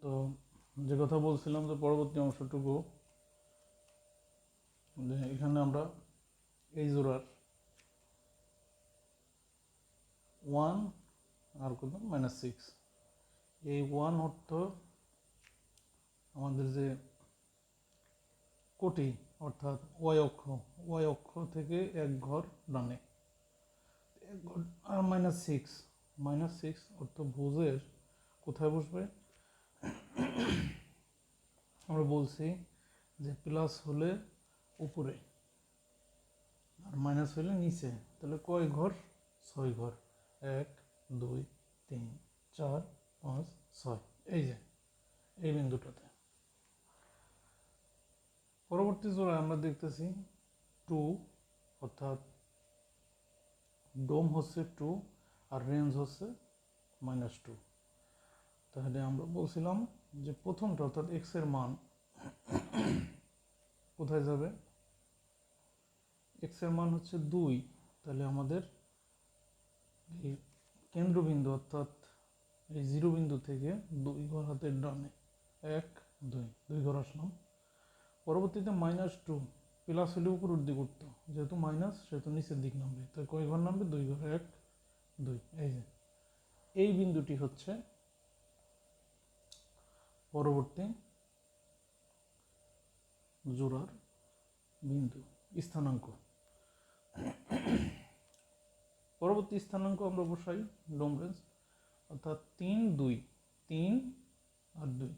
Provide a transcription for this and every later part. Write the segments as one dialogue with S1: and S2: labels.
S1: তো যে কথা বলছিলাম যে পরবর্তী অংশটুকু যে এখানে আমরা এই জোড়ার 1 আর কত -6, এই 1 অর্থ আমাদের যে কোটি অর্থাৎ ওয়াই অক্ষ থেকে এক ঘর ডানে এক ঘর, আর -6 অর্থ ভুজের কোথায় বসবে? আমরা বলছি যে প্লাস হলে উপরে আর মাইনাস হলে নিচে, তাহলে কয় ঘর? 6 ঘর। 1 2 3 4 5 6, এই যে এই বিন্দুটাতে। পরবর্তী জোড়ায় আমরা দেখতেছি 2, অর্থাৎ ডোম হচ্ছে 2 আর রেঞ্জ হচ্ছে -2। তাহলে আমরা বলছিলাম যে প্রথমটা অর্থাৎ এক্স এর মান কোথায় যাবে? এক্স এর মান হচ্ছে 2, তাহলে আমাদের এই কেন্দ্রবিন্দু অর্থাৎ এই 0 বিন্দু থেকে 2 ঘর হাতের ডানে 1 2 2 ঘর আসলাম। পরবর্তীতে -2 প্লাস হলে উপরের দিক উঠতো, যেহেতু মাইনাস সেহেতু নিচের দিক নামবে, তাই কয় ঘর নামবে? 2 ঘর। 1 2, এই যে এই বিন্দুটি হচ্ছে পরবর্তী জোড়ার বিন্দু স্থানাঙ্ক। পরবর্তী স্থানাঙ্ক আমরা বসাই ডোম রেঞ্জ, অর্থাৎ 3 2 3 আর 2,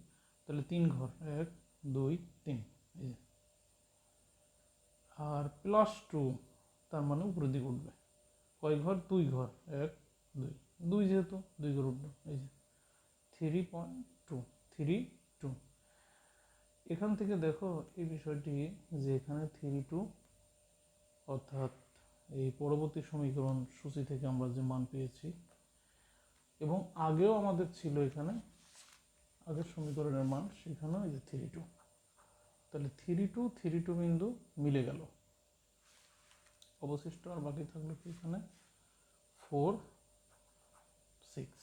S1: তাহলে 3 ঘর 1 2 3, এই যে। আর +2 তার মানে উপরের দিকে উঠবে, কয় ঘর? 2 ঘর 1 2 2, যেহেতু 2 ঘর উঠবে, এই যে 3.2 3 2। এখান থেকে দেখো এই বিষয়টি যে এখানে 3 2, অর্থাৎ এই পরবর্তী সমীকরণ সূচি থেকে আমরা যে মান পেয়েছি, এবং আগেও আমাদের ছিল এখানে আগের সমীকরণের মান, সেখানেও এই যে 3 2, তাহলে 3 2 বিন্দু মিলে গেল। অবশিষ্ট আর বাকি থাকলো কি এখানে? 4 6,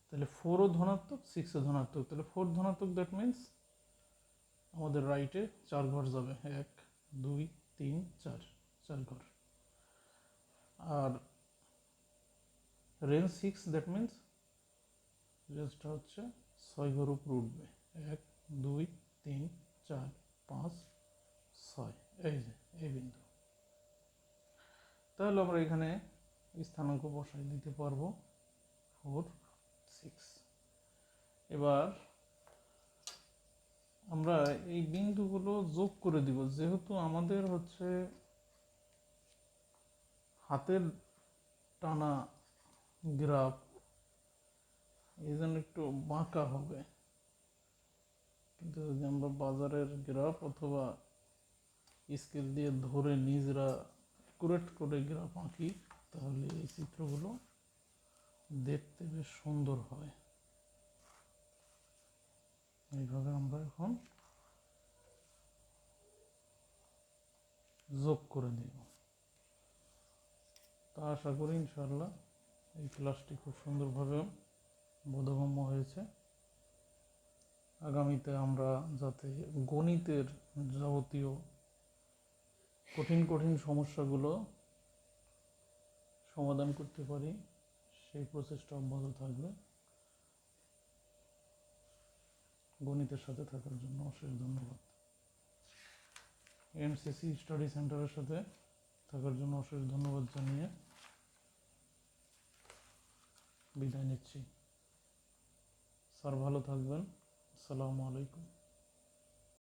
S1: তাহলে 4ও ধনাত্মক 6ও ধনাত্মক, তাহলে 4 ধনাত্মক, দ্যাট মিনস আমাদের রাইটে 4 ঘর যাবে, 1 2 3 4 4 ঘর। আর রেঞ্জ 6, দ্যাট মিনস রেঞ্জটা হচ্ছে 6 ঘর উপর উঠবে, 1 2 3 4 5 6, এই যে এই বিন্দু। তাহলে আমরা এখানে স্থানাঙ্ক বসাই দিতে পারবো 4 6। এবার আমরা এই বিন্দুগুলো যোগ করে দিব, যেহেতু আমাদের হচ্ছে হাতের টানা গ্রাফ, এই জন্য একটু বাঁকা হবে, কিন্তু যদি আমরা বাজারের গ্রাফ অথবা স্কেল দিয়ে ধরে নিজেরা অ্যাকুরেট করে গ্রাফ আঁকি, তাহলে এই চিত্রগুলো দেখতে বেশ সুন্দর হয়। এইভাবে আমরা এখন যোগ করে দিব। তা আশা করি ইনশাআল্লাহ এই ক্লাসটি খুব সুন্দরভাবে বোধগম্য হয়েছে। আগামীতে আমরা যাতে গণিতের যাবতীয় কঠিন কঠিন সমস্যাগুলো সমাধান করতে পারি, সেই প্রচেষ্টা অব্যাহত থাকবে। গণিতের সাথে থাকার জন্য অশেষ ধন্যবাদ। এমসিসি স্টাডি সেন্টারের সাথে থাকার জন্য অশেষ ধন্যবাদ জানিয়ে বিদায় নিচ্ছি। স্যার ভালো থাকবেন। আসসালামু আলাইকুম।